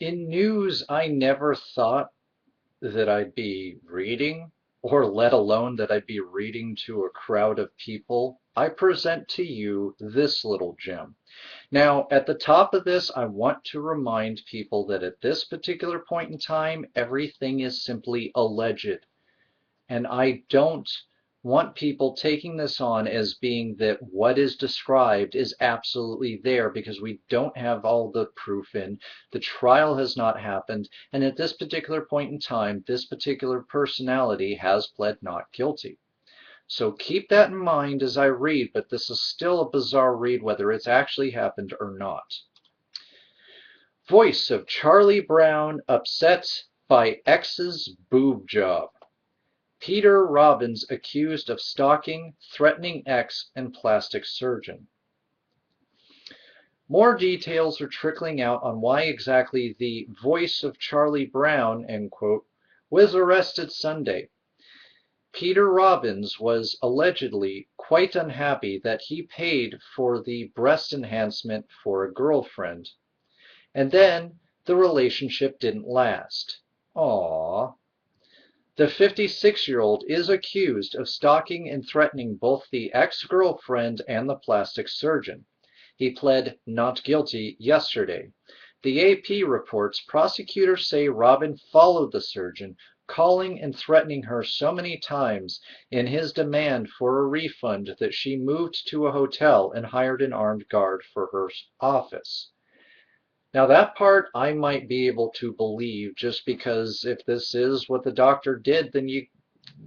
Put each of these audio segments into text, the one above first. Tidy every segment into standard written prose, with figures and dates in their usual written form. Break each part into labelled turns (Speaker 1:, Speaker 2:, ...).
Speaker 1: In news, I never thought that I'd be reading, or let alone that I'd be reading to a crowd of people. I present to you this little gem. Now, at the top of this, I want to remind people that at this particular point in time, everything is simply alleged. And I don't want people taking this on as being that what is described is absolutely there, because we don't have all the proof in. The trial has not happened. And at this particular point in time, this particular personality has pled not guilty. So keep that in mind as I read, but this is still a bizarre read whether it's actually happened or not. Voice of Charlie Brown upset by ex's boob job. Peter Robbins accused of stalking, threatening ex and plastic surgeon. More details are trickling out on why exactly the voice of Charlie Brown, end quote, was arrested Sunday. Peter Robbins was allegedly quite unhappy that he paid for the breast enhancement for a girlfriend. And then the relationship didn't last. Aww. The 56-year-old is accused of stalking and threatening both the ex-girlfriend and the plastic surgeon. He pled not guilty yesterday. The AP reports prosecutors say Robin followed the surgeon, calling and threatening her so many times in his demand for a refund that she moved to a hotel and hired an armed guard for her office. Now that part I might be able to believe, just because if this is what the doctor did, then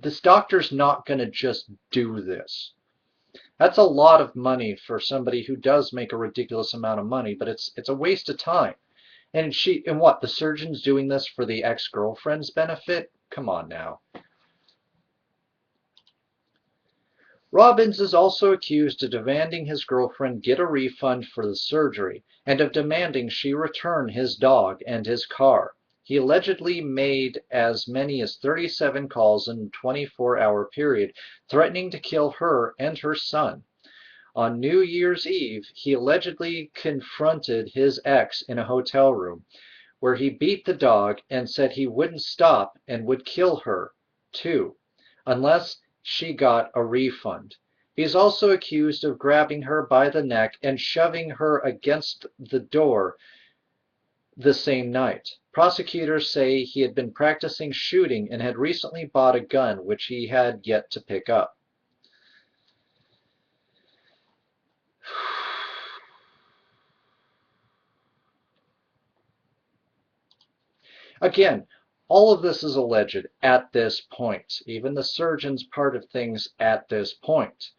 Speaker 1: this doctor's not going to just do this. That's a lot of money for somebody who does make a ridiculous amount of money, but it's a waste of time. And what, the surgeon's doing this for the ex-girlfriend's benefit? Come on now. Robbins is also accused of demanding his girlfriend get a refund for the surgery and of demanding she return his dog and his car. He allegedly made as many as 37 calls in a 24-hour period, threatening to kill her and her son. On New Year's Eve, he allegedly confronted his ex in a hotel room, where he beat the dog and said he wouldn't stop and would kill her, too, unless she got a refund. He's also accused of grabbing her by the neck and shoving her against the door the same night. Prosecutors say he had been practicing shooting and had recently bought a gun, which he had yet to pick up. Again, all of this is alleged at this point, even the surgeon's part of things at this point.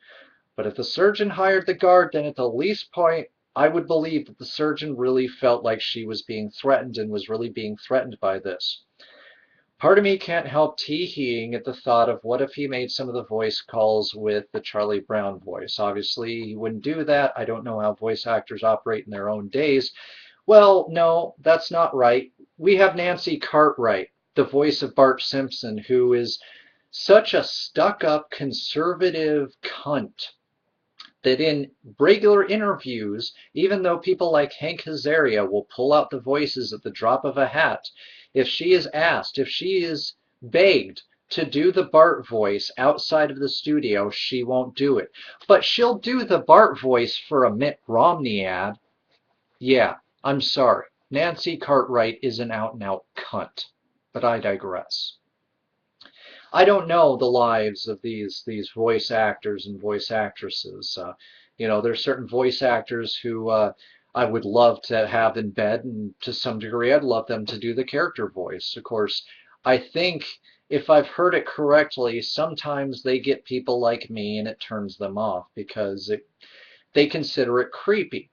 Speaker 1: But if the surgeon hired the guard, then at the least point, I would believe that the surgeon really felt like she was being threatened and was really being threatened by this. Part of me can't help tee-heeing at the thought of what if he made some of the voice calls with the Charlie Brown voice. Obviously, he wouldn't do that. I don't know how voice actors operate in their own days. Well, no, that's not right. We have Nancy Cartwright, the voice of Bart Simpson, who is such a stuck-up conservative cunt that in regular interviews, even though people like Hank Azaria will pull out the voices at the drop of a hat, if she is asked, if she is begged to do the Bart voice outside of the studio, she won't do it. But she'll do the Bart voice for a Mitt Romney ad. Yeah, I'm sorry. Nancy Cartwright is an out-and-out cunt. But I digress. I don't know the lives of these voice actors and voice actresses. There's certain voice actors who I would love to have in bed, and to some degree I'd love them to do the character voice. Of course, I think if I've heard it correctly, sometimes they get people like me and it turns them off because they consider it creepy.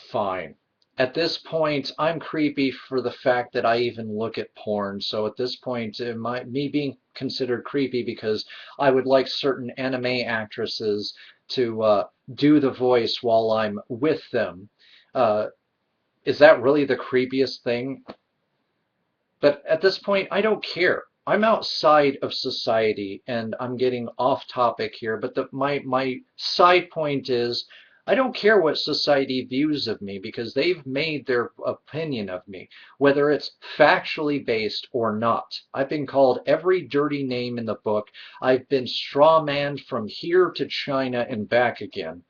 Speaker 1: Fine. At this point, I'm creepy for the fact that I even look at porn. So at this point, me being considered creepy because I would like certain anime actresses to do the voice while I'm with them. Is that really the creepiest thing? But at this point, I don't care. I'm outside of society, and I'm getting off topic here. But my side point is, I don't care what society views of me because they've made their opinion of me, whether it's factually based or not. I've been called every dirty name in the book. I've been strawmanned from here to China and back again.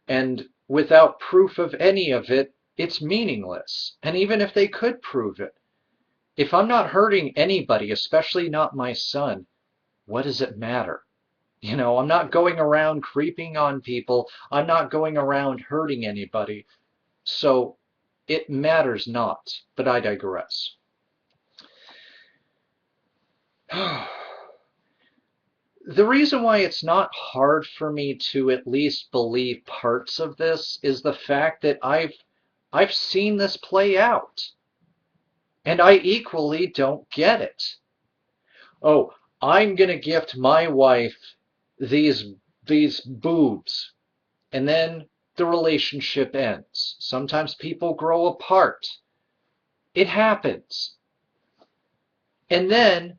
Speaker 1: And without proof of any of it, it's meaningless. And even if they could prove it, if I'm not hurting anybody, especially not my son, what does it matter? I'm not going around creeping on people. I'm not going around hurting anybody. So it matters not. But I digress. The reason why it's not hard for me to at least believe parts of this is the fact that I've seen this play out. And I equally don't get it. Oh, I'm going to gift my wife these boobs, and then the relationship ends. Sometimes people grow apart. It happens. And then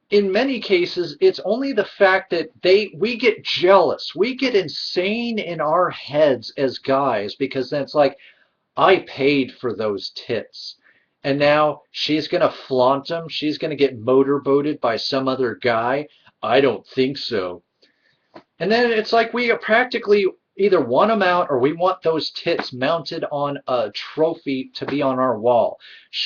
Speaker 1: in many cases, it's only the fact that we get jealous. We get insane in our heads as guys because then it's like, I paid for those tits. And now she's going to flaunt them. She's going to get motorboated by some other guy. I don't think so. And then it's like we practically either want them out or we want those tits mounted on a trophy to be on our wall.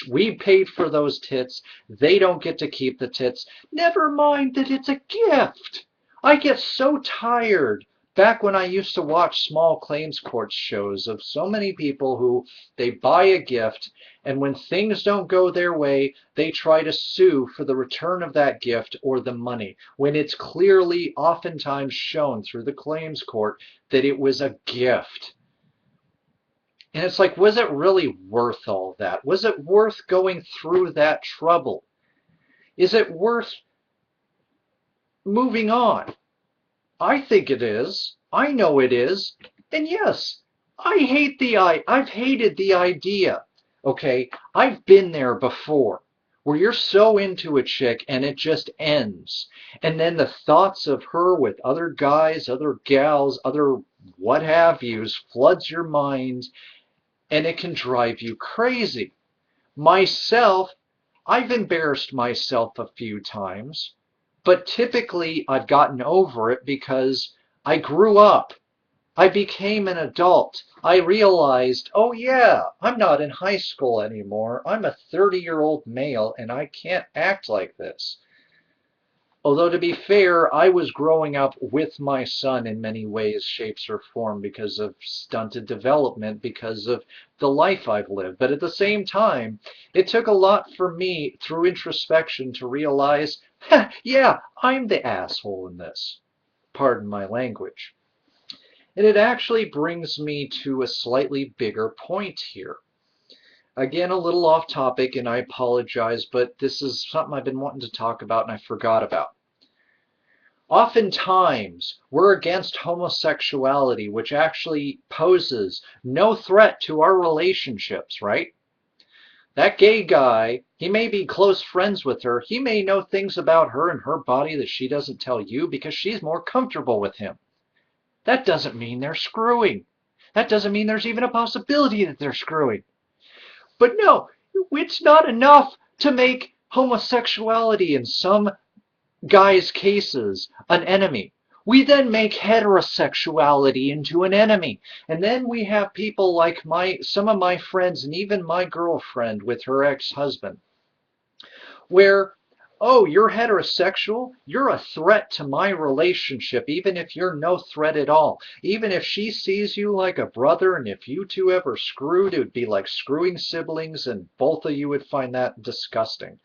Speaker 1: We paid for those tits. They don't get to keep the tits. Never mind that it's a gift. I get so tired back when I used to watch small claims court shows of so many people who they buy a gift, and when things don't go their way, they try to sue for the return of that gift or the money, when it's clearly oftentimes shown through the claims court that it was a gift. And it's like, was it really worth all that? Was it worth going through that trouble? Is it worth moving on? I think it is. I know it is. And yes, I've hated the idea. Okay, I've been there before, where you're so into a chick and it just ends. And then the thoughts of her with other guys, other gals, other what have yous floods your mind, and it can drive you crazy. Myself, I've embarrassed myself a few times. But typically, I've gotten over it because I grew up. I became an adult. I realized, oh yeah, I'm not in high school anymore. I'm a 30-year-old male and I can't act like this. Although to be fair, I was growing up with my son in many ways, shapes, or form because of stunted development, because of the life I've lived. But at the same time, it took a lot for me through introspection to realize, yeah, I'm the asshole in this. Pardon my language. And it actually brings me to a slightly bigger point here. Again, a little off topic, and I apologize, but this is something I've been wanting to talk about and I forgot about. Oftentimes, we're against homosexuality, which actually poses no threat to our relationships, right? That gay guy, he may be close friends with her. He may know things about her and her body that she doesn't tell you because she's more comfortable with him. That doesn't mean they're screwing. That doesn't mean there's even a possibility that they're screwing. But no, it's not enough to make homosexuality in some guys' cases an enemy. We then make heterosexuality into an enemy. And then we have people like some of my friends and even my girlfriend with her ex-husband, where, oh, you're heterosexual? You're a threat to my relationship, even if you're no threat at all. Even if she sees you like a brother, and if you two ever screwed, it would be like screwing siblings, and both of you would find that disgusting.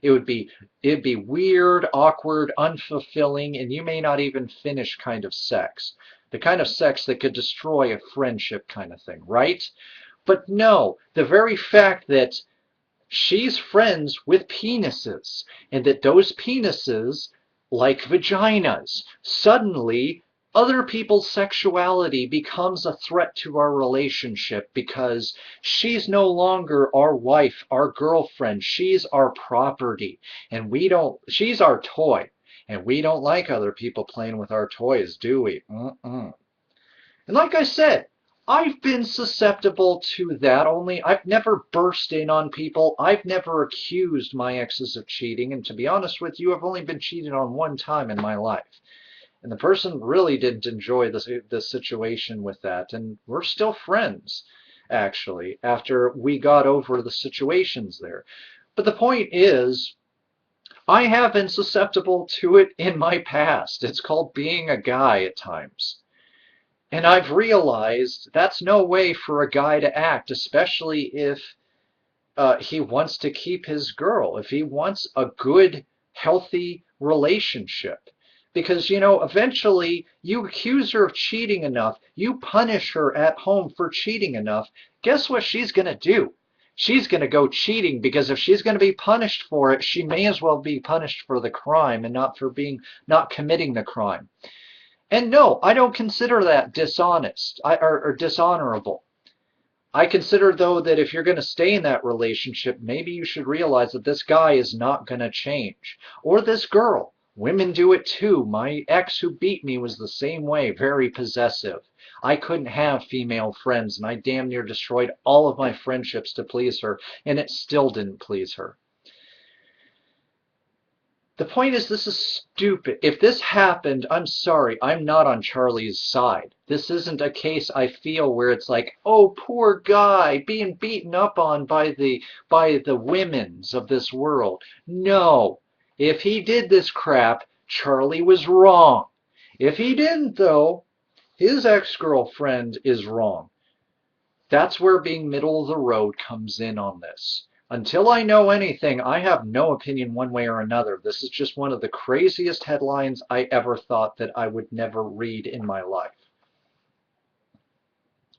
Speaker 1: It'd be weird, awkward, unfulfilling, and you may not even finish kind of sex. The kind of sex that could destroy a friendship kind of thing, right? But no, the very fact that she's friends with penises, and that those penises, like vaginas, suddenly other people's sexuality becomes a threat to our relationship because she's no longer our wife, our girlfriend. She's our property, and she's our toy, and we don't like other people playing with our toys, do we? Mm-mm. And like I said, I've been susceptible to that, only I've never burst in on people. I've never accused my exes of cheating. And to be honest with you, I've only been cheated on one time in my life. And the person really didn't enjoy the situation with that. And we're still friends, actually, after we got over the situations there. But the point is, I have been susceptible to it in my past. It's called being a guy at times. And I've realized that's no way for a guy to act, especially if he wants to keep his girl, if he wants a good, healthy relationship. Because, eventually you accuse her of cheating enough, you punish her at home for cheating enough, guess what she's going to do? She's going to go cheating because if she's going to be punished for it, she may as well be punished for the crime and not committing the crime. And no, I don't consider that dishonest or dishonorable. I consider, though, that if you're going to stay in that relationship, maybe you should realize that this guy is not going to change. Or this girl. Women do it too. My ex who beat me was the same way, very possessive. I couldn't have female friends, and I damn near destroyed all of my friendships to please her, and it still didn't please her. The point is, this is stupid. If this happened, I'm sorry, I'm not on Charlie's side. This isn't a case I feel where it's like, oh, poor guy being beaten up on by the women's of this world. No. If he did this crap, Charlie was wrong. If he didn't, though, his ex-girlfriend is wrong. That's where being middle of the road comes in on this. Until I know anything, I have no opinion one way or another. This is just one of the craziest headlines I ever thought that I would never read in my life.